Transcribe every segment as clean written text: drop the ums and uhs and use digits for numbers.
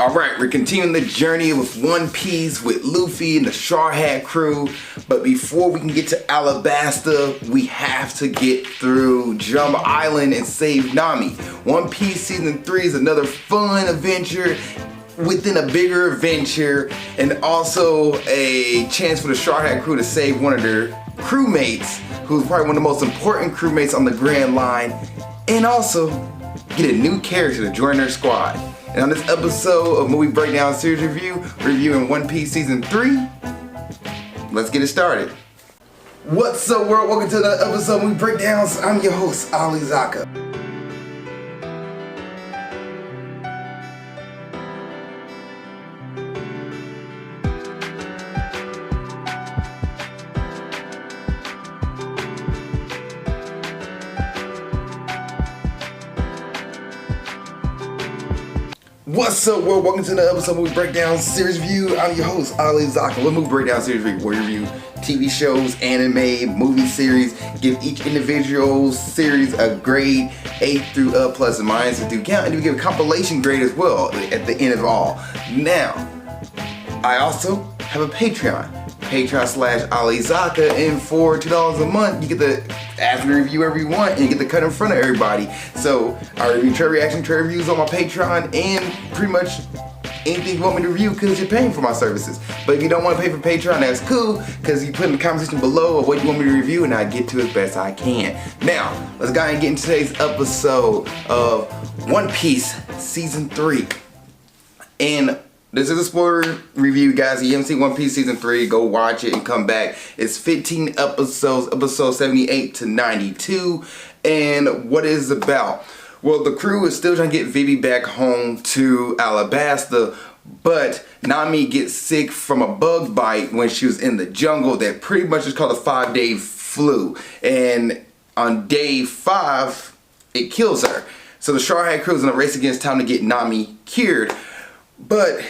Alright, we're continuing the journey with One Piece with Luffy and the Straw Hat crew. But before we can get to Alabasta, we have to get through Drum Island and save Nami. One Piece Season 3 is another fun adventure within a bigger adventure, and also a chance for the Straw Hat crew to save one of their crewmates, who's probably one of the most important crewmates on the Grand Line, and also get a new character to join their squad. And on this episode of Movie Breakdown Series Review, we're reviewing One Piece Season 3. Let's get it started. What's up, world? Welcome to another episode of Movie Breakdowns. I'm your host, Ali Zakka. What's up, world? Welcome to another episode of Movie Breakdown Series Review. I'm your host, Ali Zakka. With Movie Breakdown Series Review, we review TV shows, anime, movie series, give each individual series a grade A through A plus and minus to do count, and we give a compilation grade as well at the end of it all. Now, I also have a Patreon. Patreon/Ali Zakka, and for $2 a month, you get the ask me to review whatever you want, and you get to cut in front of everybody. So I review trade reaction, trade reviews on my Patreon, and pretty much anything you want me to review because you're paying for my services. But if you don't want to pay for Patreon, that's cool, because you put in the comment section below of what you want me to review, and I get to it as best I can. Now, let's go ahead and get into today's episode of One Piece Season 3. And this is a spoiler review, guys. If you haven't seen One Piece Season 3, go watch it and come back. It's 15 episodes, episodes 78 to 92. And what it is about? Well, the crew is still trying to get Vivi back home to Alabasta, but Nami gets sick from a bug bite when she was in the jungle that pretty much is called a 5-day flu. And on day 5, it kills her. So the Straw Hat crew is in a race against time to get Nami cured. But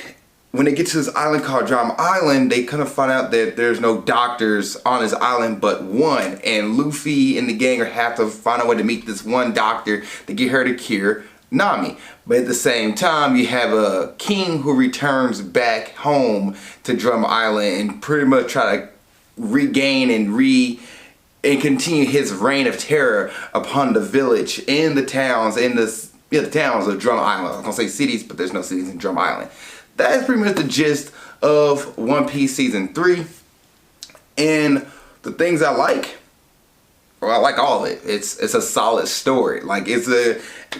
when they get to this island called Drum Island, they kind of find out that there's no doctors on this island but one. And Luffy and the gang have to find a way to meet this one doctor to get her to cure Nami. But at the same time, you have a king who returns back home to Drum Island and pretty much try to regain and continue his reign of terror upon the village and the towns and the towns of Drum Island. I was gonna say cities, but there's no cities in Drum Island. That is pretty much the gist of One Piece Season 3. And the things I like, well, I like all of it. It's a solid story. Like,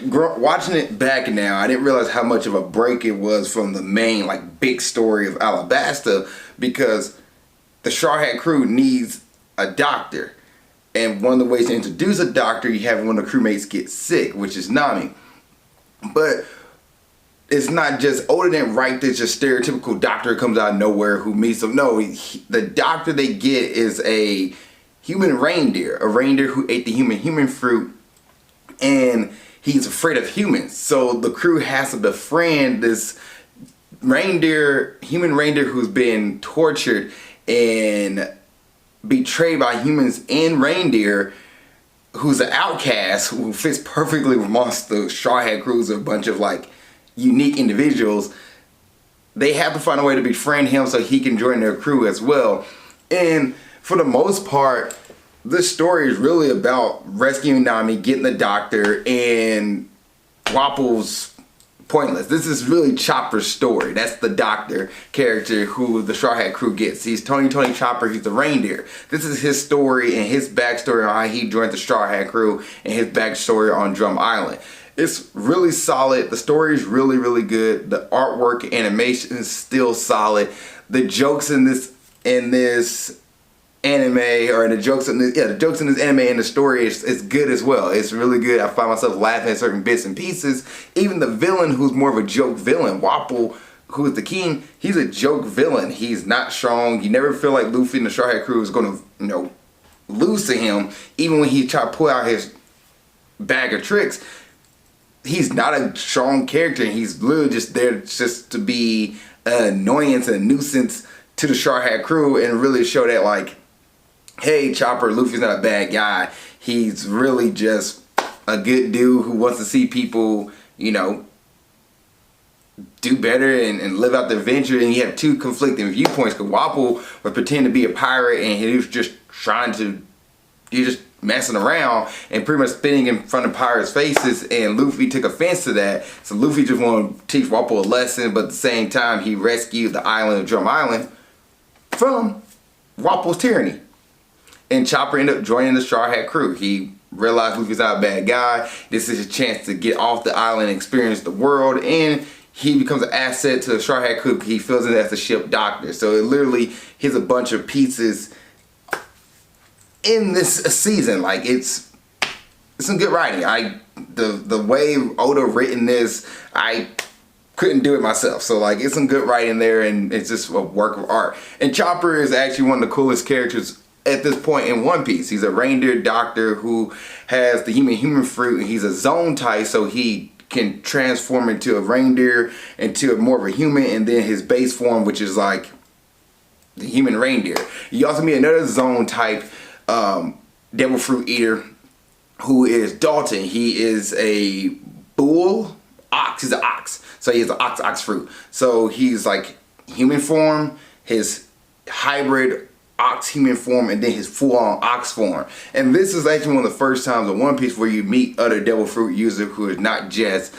watching it back now, I didn't realize how much of a break it was from the main, like, big story of Alabasta, because the Straw Hat crew needs a doctor. And one of the ways to introduce a doctor, you have one of the crewmates get sick, which is Nami. But it's not just older than right, there's just stereotypical doctor comes out of nowhere who meets them. No, the doctor they get is a human reindeer, a reindeer who ate the human fruit, and he's afraid of humans. So the crew has to befriend this human reindeer who's been tortured and betrayed by humans and reindeer, who's an outcast who fits perfectly amongst the Straw Hat crews of a bunch of like unique individuals. They have to find a way to befriend him so he can join their crew as well. And for the most part, this story is really about rescuing Nami, getting the doctor, and Wapple's pointless. This is really Chopper's story. That's the doctor character who the Straw Hat crew gets. He's Tony Chopper. He's the reindeer. This is his story and his backstory on how he joined the Straw Hat crew and his backstory on Drum Island. It's really solid. The story is really, really good. The artwork, animation is still solid. The jokes in this anime, or the jokes in this anime and the story is good as well. It's really good. I find myself laughing at certain bits and pieces. Even the villain, who's more of a joke villain, Wapple, who is the king, he's a joke villain. He's not strong. You never feel like Luffy and the Straw Hat crew is going to, lose to him. Even when he tried to pull out his bag of tricks, he's not a strong character. He's literally just there just to be an annoyance and a nuisance to the Straw Hat crew, and really show that, like, hey, Chopper, Luffy's not a bad guy. He's really just a good dude who wants to see people, do better and live out the adventure, and you have two conflicting viewpoints, because Wapol was pretending to be a pirate and he was just messing around and pretty much spinning in front of pirates' faces, and Luffy took offense to that. So Luffy just wanted to teach Wapol a lesson, but at the same time he rescued the island of Drum Island from Wapol's tyranny. And Chopper ended up joining the Straw Hat crew. He realized Luffy's not a bad guy. This is a chance to get off the island and experience the world, and he becomes an asset to the Straw Hat crew. He fills in as the ship doctor. So it literally hits a bunch of pieces in this season. Like, it's some good writing. The way Oda written this, I couldn't do it myself. So like, it's some good writing there, and it's just a work of art. And Chopper is actually one of the coolest characters at this point in One Piece. He's a reindeer doctor who has the human fruit, and he's a zone type, so he can transform into a reindeer, into more of a human, and then his base form, which is like the human reindeer. You also meet another zone type devil fruit eater, who is Dalton. He is a bull ox. He's an ox, so he has an ox fruit. So he's like human form, his hybrid ox human form, and then his full-on ox form. And this is actually one of the first times in One Piece where you meet other devil fruit user who is not just,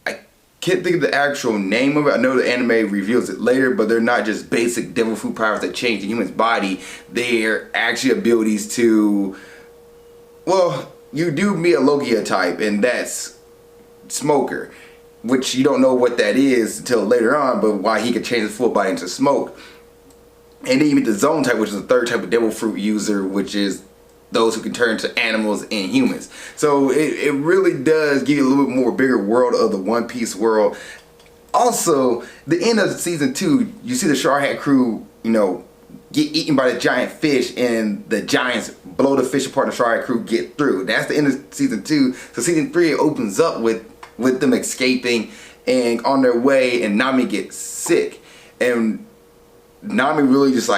I can't think of the actual name of it. I know the anime reveals it later, but they're not just basic devil fruit powers that change the human's body. They're actually abilities to, well, you do meet a Logia type, and that's Smoker, which you don't know what that is until later on, but why he could change his full body into smoke. And then you meet the zone type, which is the third type of devil fruit user, which is those who can turn to animals and humans. So it really does give you a little bit more bigger world of the One Piece world. Also, the end of season 2, you see the Straw Hat crew, get eaten by the giant fish, and the giants blow the fish apart and the Straw Hat crew get through. That's the end of season 2. So season 3, it opens up with them escaping and on their way, and Nami gets sick. And Nami really just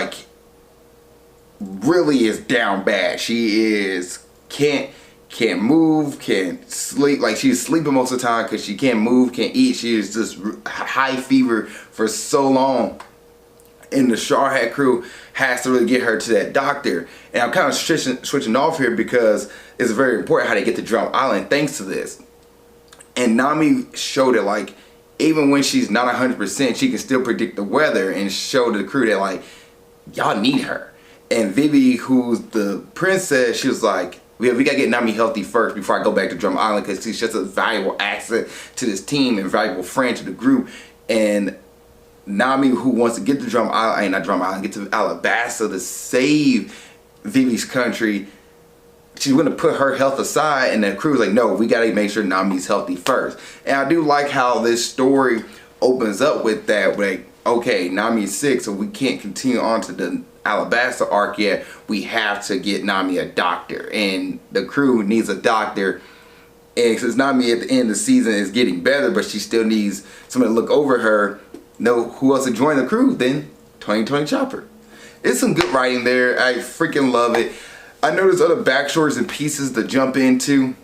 really is down bad. She is can't move, can't sleep. Like, she's sleeping most of the time because she can't move, can't eat. She is just high fever for so long. And the Straw Hat crew has to really get her to that doctor. And I'm kind of switching off here because it's very important how they get to Drum Island thanks to this. And Nami showed it, like, even when she's not 100%, she can still predict the weather, and show the crew that, like, y'all need her. And Vivi, who's the princess, she was like, we gotta get Nami healthy first before I go back to Drum Island, because she's just a valuable asset to this team and valuable friend to the group. And Nami, who wants to get to Drum Island, not Drum Island, get to Alabasta to save Vivi's country, she's going to put her health aside, and the crew's like, no, we got to make sure Nami's healthy first. And I do like how this story opens up with that, like, okay, Nami's sick, so we can't continue on to the Alabasta arc yet. We have to get Nami a doctor, and the crew needs a doctor. And since Nami at the end of the season is getting better, but she still needs someone to look over her, know who else to join the crew? Then 2020 Chopper. It's some good writing there. I freaking love it. I know there's other backstories and pieces to jump into,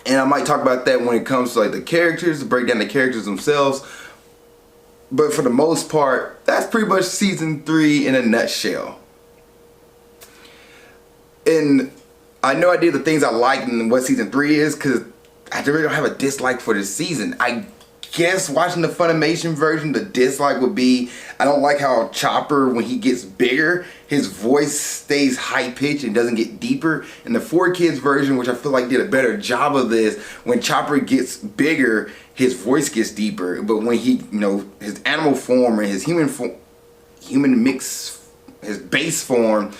and I might talk about that when it comes to, like, the characters, to break down the characters themselves. But for the most part, that's pretty much season 3 in a nutshell. And I know I did the things I like in what season 3 is, because I really don't have a dislike for this season. I guess watching the Funimation version, the dislike would be, I don't like how Chopper, when he gets bigger, his voice stays high pitched and doesn't get deeper. In the 4Kids version, which I feel like did a better job of this, when Chopper gets bigger, his voice gets deeper. But when he, his animal form and his human mix, his base form,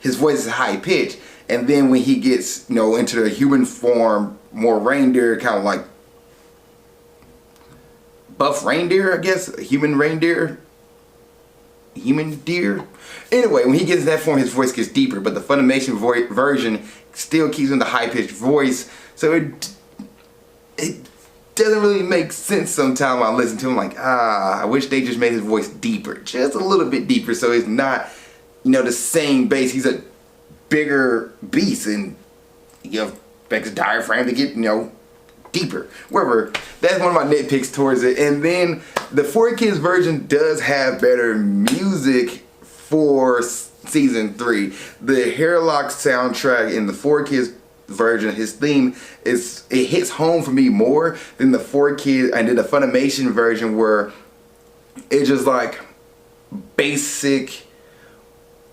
his voice is high pitched. And then when he gets, into the human form, more reindeer, kind of like buff reindeer, I guess, human reindeer, human deer. Anyway, when he gets in that form, his voice gets deeper, but the Funimation version still keeps him the high-pitched voice, so it doesn't really make sense sometimes when I listen to him. Like, I wish they just made his voice deeper, just a little bit deeper, so it's not, the same bass. He's a bigger beast, and you expect his diaphragm to get, deeper. However, that's one of my nitpicks towards it. And then the 4Kids version does have better music for season 3. The Hairlock soundtrack in the 4Kids version, his theme it hits home for me more than the 4Kids and then the Funimation version, where it's just like basic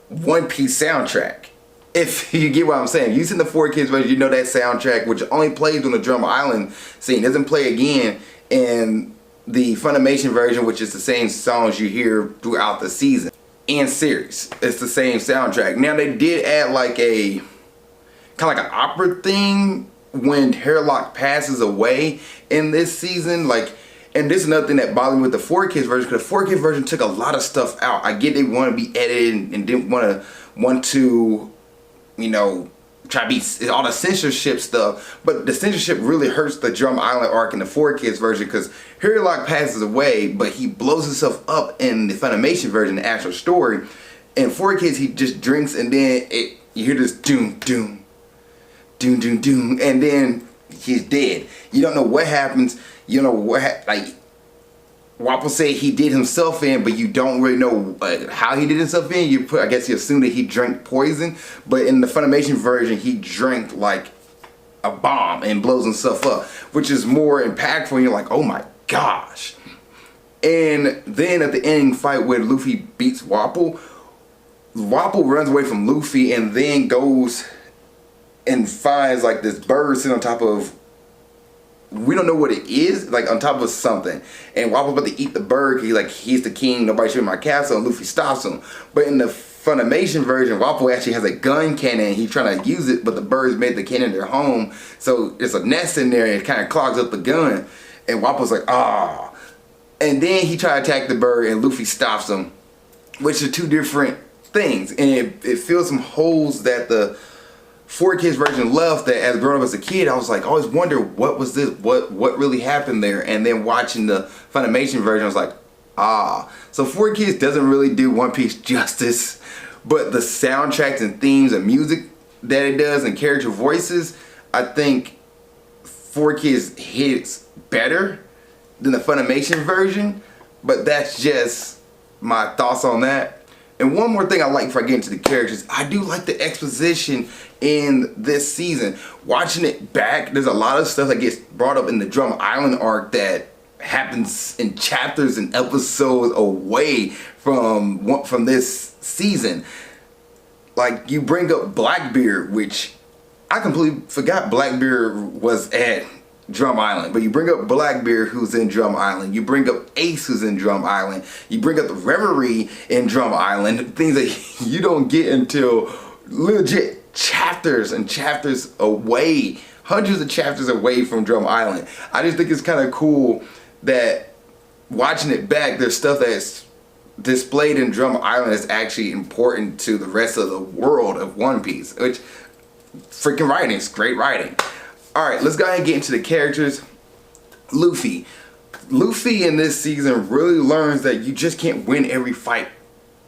One Piece soundtrack. If you get what I'm saying, you seen the 4Kids version, you know that soundtrack, which only plays on the Drum Island scene, doesn't play again in the Funimation version, which is the same songs you hear throughout the season and series. It's the same soundtrack. Now they did add like a kind of like an opera thing when Hairlock passes away in this season. Like, and this is another thing that bothered me with the 4Kids version, because the 4Kids version took a lot of stuff out. I get they want to be edited and didn't want to, you know, try to be all the censorship stuff, but the censorship really hurts the Drum Island arc in the 4Kids version, because Hairlock passes away, but he blows himself up in the Funimation version, the actual story. In 4Kids, he just drinks, and then you hear this doom, doom, doom, doom, doom, and then he's dead. You don't know what happens. You know what, like, Wapple said he did himself in, but you don't really know how he did himself in. I guess you assume that he drank poison, but in the Funimation version, he drank like a bomb and blows himself up, which is more impactful. And you're like, oh my gosh. And then at the ending fight where Luffy beats Wapple, Wapple runs away from Luffy and then goes and finds like this bird sitting on top of, we don't know what it is, like on top of something. And Wapple's about to eat the bird. He's the king, nobody shoot my castle, and Luffy stops him. But in the Funimation version, Wapple actually has a gun cannon. He's trying to use it, but the birds made the cannon their home. So there's a nest in there and it kind of clogs up the gun. And Wapple's like, ah. And then he tried to attack the bird and Luffy stops him, which are two different things. And it fills some holes that the 4Kids version left, that as growing up as a kid, I was like, I always wonder what was this, what really happened there. And then watching the Funimation version, I was like, ah. So 4Kids doesn't really do One Piece justice, but the soundtracks and themes and music that it does and character voices, I think 4Kids hits better than the Funimation version. But that's just my thoughts on that. And one more thing I like before I get into the characters, I do like the exposition in this season. Watching it back, there's a lot of stuff that gets brought up in the Drum Island arc that happens in chapters and episodes away from this season. Like, you bring up Blackbeard, which I completely forgot Blackbeard was at Drum Island, but you bring up Blackbeard, who's in Drum Island. You bring up Ace, who's in Drum Island. You bring up the Reverie in Drum Island. Things that you don't get until legit chapters and chapters away, hundreds of chapters away from Drum Island. I just think it's kind of cool that watching it back, there's stuff that's displayed in Drum Island that's actually important to the rest of the world of One Piece, which freaking writing, it's great writing. Alright, let's go ahead and get into the characters. Luffy. Luffy in this season really learns that you just can't win every fight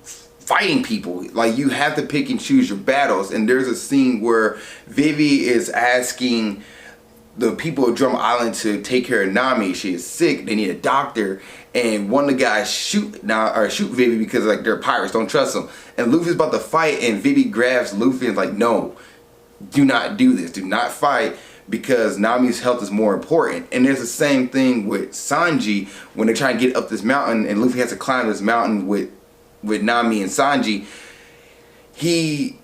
fighting people. Like, you have to pick and choose your battles. And there's a scene where Vivi is asking the people of Drum Island to take care of Nami. She is sick, they need a doctor. And one of the guys shoot Vivi because like they're pirates, don't trust them. And Luffy's about to fight and Vivi grabs Luffy and is like, no, do not do this, do not fight, because Nami's health is more important. And there's the same thing with Sanji when they try to get up this mountain and Luffy has to climb this mountain with Nami and Sanji. He's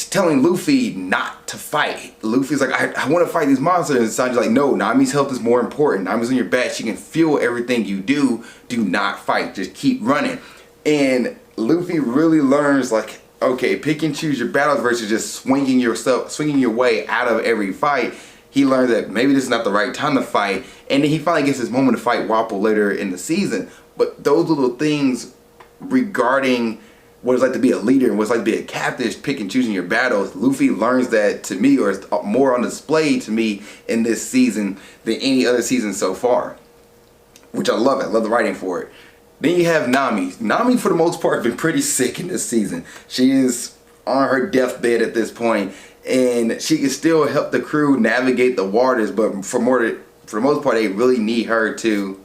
telling Luffy not to fight. Luffy's like, I want to fight these monsters. And Sanji's like, no, Nami's health is more important. Nami's on your back. She can feel everything you do. Do not fight. Just keep running. And Luffy really learns, like, okay, pick and choose your battles versus just swinging your way out of every fight. He learns that maybe this is not the right time to fight. And then he finally gets his moment to fight Wapple later in the season. But those little things regarding what it's like to be a leader and what it's like to be a captain, pick and choosing your battles, Luffy learns that to me, or it's more on display to me in this season than any other season so far. Which I love it. I love the writing for it. Then you have Nami. Nami, for the most part, has been pretty sick in this season. She is on her deathbed at this point, and she can still help the crew navigate the waters, but for more for the most part, they really need her to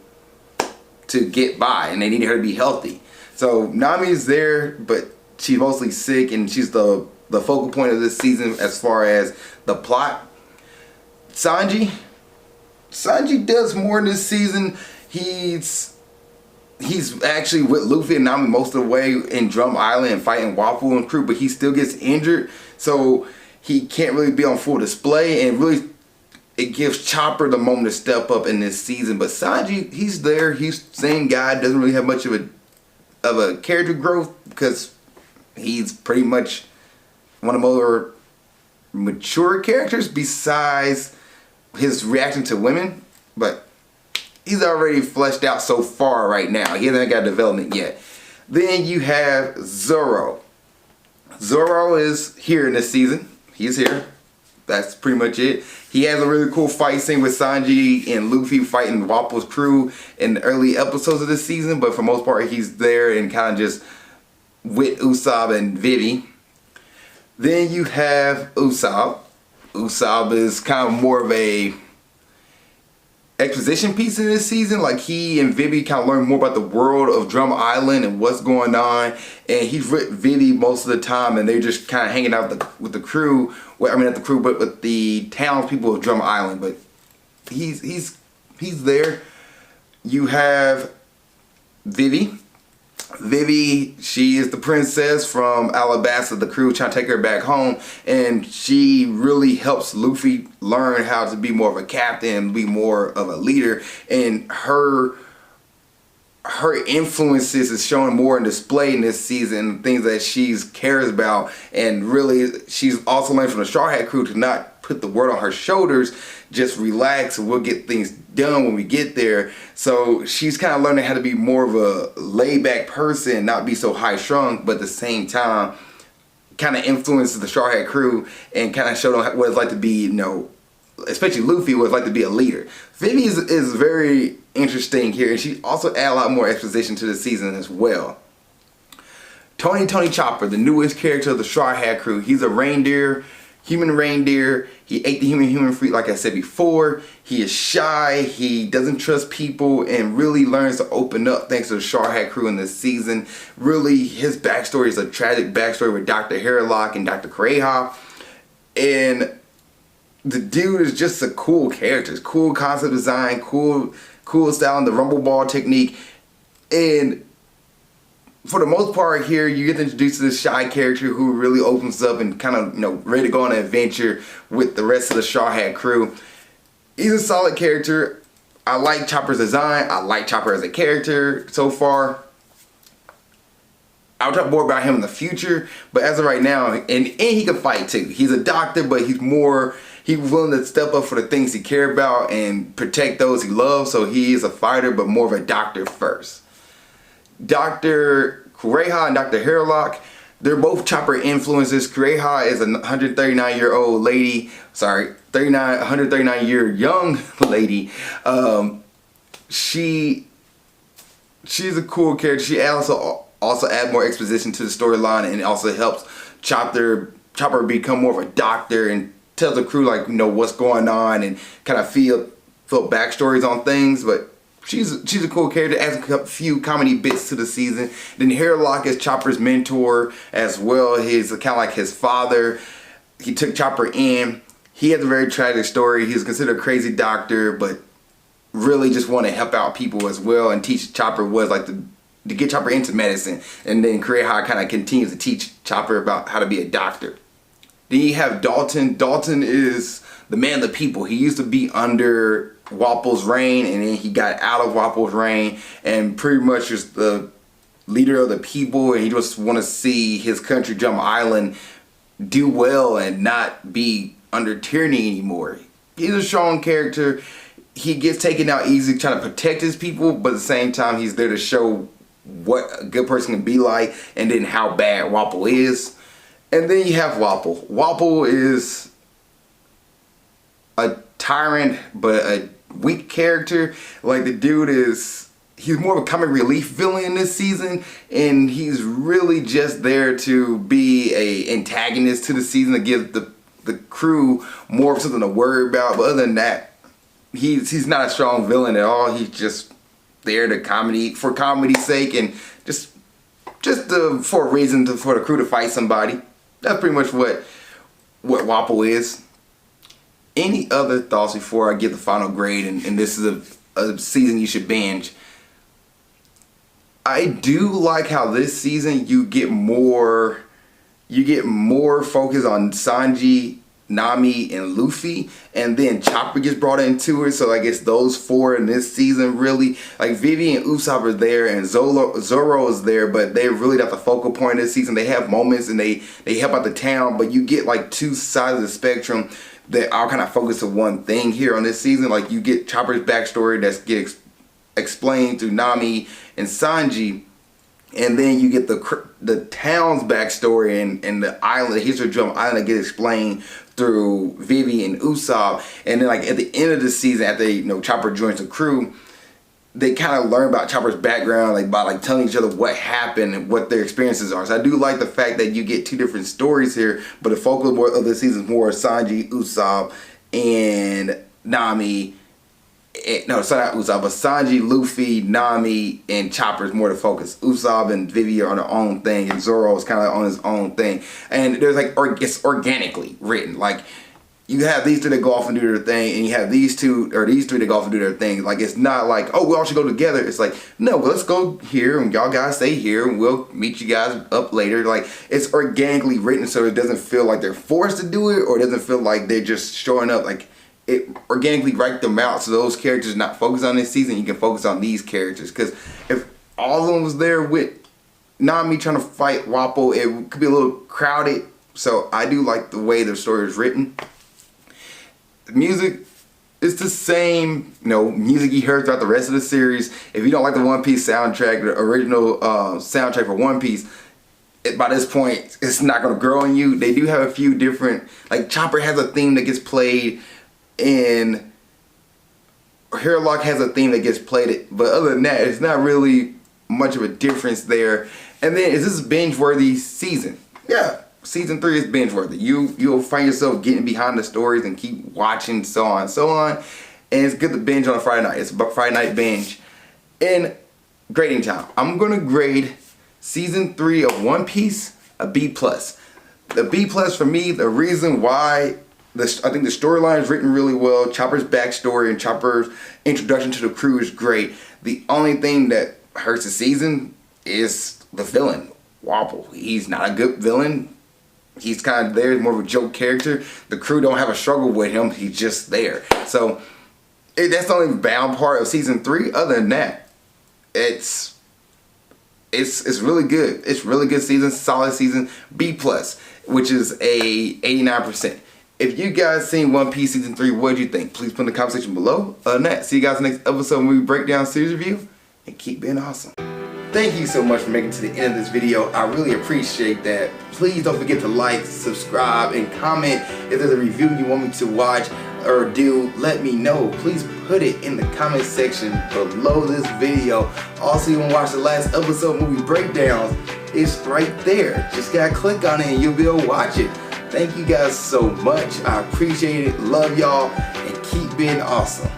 get by, and they need her to be healthy. So Nami's there, but she's mostly sick, and she's the focal point of this season as far as the plot. Sanji does more in this season. He's actually with Luffy and Nami most of the way in Drum Island and fighting Waffle and crew, but he still gets injured, so he can't really be on full display, and really it gives Chopper the moment to step up in this season. But Sanji, he's there. He's the same guy. Doesn't really have much of a character growth because he's pretty much one of the more mature characters besides his reaction to women. But he's already fleshed out so far right now. He hasn't got development yet. Then you have Zoro. Zoro is here in this season. He's here. That's pretty much it. He has a really cool fight scene with Sanji and Luffy fighting Wapple's crew in the early episodes of this season, but for the most part he's there and kind of just with Usopp and Vivi. Then you have Usopp. Usopp is kind of more of a exposition piece in this season. Like, he and Vivi kind of learn more about the world of Drum Island and what's going on, and he's with Vivi most of the time, and they're just kind of hanging out with the crew. Well, I mean, not the crew, but with the townspeople of Drum Island. But he's there. You have Vivi. Vivi, she is the princess from Alabasta. The crew trying to take her back home, and she really helps Luffy learn how to be more of a captain, be more of a leader, and her influences is showing more in display in this season, things that she cares about. And really, she's also learned from the Straw Hat crew to not put the world on her shoulders, just relax, we'll get things done when we get there. So she's kind of learning how to be more of a laid-back person, not be so high-strung, but at the same time kind of influences the Straw Hat crew and kind of show them what it's like to be, you know, especially Luffy, what it's like to be a leader. Vivi is very interesting here, and she also add a lot more exposition to the season as well. Tony Chopper, the newest character of the Straw Hat crew. He's a reindeer, human reindeer. He ate the human fruit, like I said before. He is shy, he doesn't trust people, and really learns to open up thanks to the Straw Hat crew in this season. Really, his backstory is a tragic backstory with Dr. Hairlock and Dr. Kureha. And the dude is just a cool character. It's cool concept design, cool style, and the rumble ball technique. And for the most part here, you get introduced to this shy character who really opens up and kind of, you know, ready to go on an adventure with the rest of the Straw Hat crew. He's a solid character. I like Chopper's design. I like Chopper as a character so far. I'll talk more about him in the future, but as of right now, and he can fight too. He's a doctor, but he's willing to step up for the things he cares about and protect those he loves. So he is a fighter, but more of a doctor first. Dr. Kureha and Dr. Hairlock, they're both Chopper influences. Kureha is a 139-year-old lady. Sorry, 139-year young lady. She's a cool character. She also add more exposition to the storyline, and it also helps Chopper become more of a doctor and tell the crew, like, you know, what's going on and kind of feel backstories on things. But she's a cool character. Adds a few comedy bits to the season. Then Hairlock is Chopper's mentor as well. He's kind of like his father. He took Chopper in. He has a very tragic story. He's considered a crazy doctor, but really just want to help out people as well and teach Chopper what it's like to get Chopper into medicine. And then Kureha kind of continues to teach Chopper about how to be a doctor. Then you have Dalton. Dalton is the man of the people. He used to be under Wapple's reign, and then he got out of Wapple's reign and pretty much just the leader of the people, and he just want to see his country, Drum Island, do well and not be under tyranny anymore. He's a strong character. He gets taken out easy trying to protect his people, but at the same time he's there to show what a good person can be like and then how bad Wapple is. And then you have Wapple. Wapple is a tyrant, but a weak character. Like, the dude he's more of a comic relief villain in this season, and he's really just there to be a antagonist to the season, to give the crew more of something to worry about. But other than that, he's not a strong villain at all. He's just there to for comedy's sake, and just for a reason for the crew to fight somebody. That's pretty much what Wapple is. Any other thoughts before I give the final grade? And this is a season you should binge. I do like how this season you get more focus on Sanji, Nami, and Luffy, and then Chopper gets brought into it. So I guess those four in this season really, like Vivi and Usopp are there, and Zoro is there, but they're really not the focal point of this season. They have moments and they help out the town, but you get like two sides of the spectrum that are kind of focused on one thing here on this season. Like you get Chopper's backstory that's explained through Nami and Sanji, and then you get the town's backstory and the island, the history of Drum Island, that gets explained through Vivi and Usopp. And then like at the end of the season, after Chopper joins the crew, they kind of learn about Chopper's background, like by like telling each other what happened and what their experiences are. So I do like the fact that you get two different stories here, but the focus of the season is more Sanji, Usopp, and Nami. No, sorry, not Usopp, but Sanji, Luffy, Nami, and Chopper is more the focus. Usopp and Vivi are on their own thing, and Zoro is kind of on his own thing. And there's like, it's organically written. Like, you have these two that go off and do their thing, and you have these three that go off and do their thing. Like, it's not like, oh, we all should go together. It's like, no, well, let's go here, and y'all guys stay here, and we'll meet you guys up later. Like, it's organically written, so it doesn't feel like they're forced to do it, or it doesn't feel like they're just showing up. Like, it organically write them out, so those characters not focused on this season. You can focus on these characters, because if all of them was there with Nami trying to fight Wappo, it could be a little crowded. So I do like the way the story is written. The music is the same, music you heard throughout the rest of the series. If you don't like the One Piece soundtrack, the original soundtrack for One Piece, by this point it's not gonna grow on you. They do have a few different, like Chopper has a theme that gets played, and Hairlock has a theme that gets played, but other than that, it's not really much of a difference there. And then, is this a binge-worthy season? Yeah, season 3 is binge-worthy. You'll find yourself getting behind the stories and keep watching, so on and so on. And it's good to binge on a Friday night. It's a Friday night binge. And grading time. I'm gonna grade season 3 of One Piece a B+. The B+ for me, the reason why, I think the storyline is written really well. Chopper's backstory and Chopper's introduction to the crew is great. The only thing that hurts the season is the villain, Wapple. He's not a good villain. He's kind of there, more of a joke character. The crew don't have a struggle with him. He's just there. So that's the only bound part of season 3. Other than that, it's really good. It's really good season, solid season, B+, which is a 89%. If you guys seen One Piece Season 3, what did you think? Please put in the comment section below. Other than that, see you guys in the next episode when we break down series review, and keep being awesome. Thank you so much for making it to the end of this video. I really appreciate that. Please don't forget to like, subscribe, and comment. If there's a review you want me to watch or do, let me know. Please put it in the comment section below this video. Also, you want to watch the last episode movie breakdowns, it's right there. Just gotta click on it and you'll be able to watch it. Thank you guys so much. I appreciate it. Love y'all, and keep being awesome.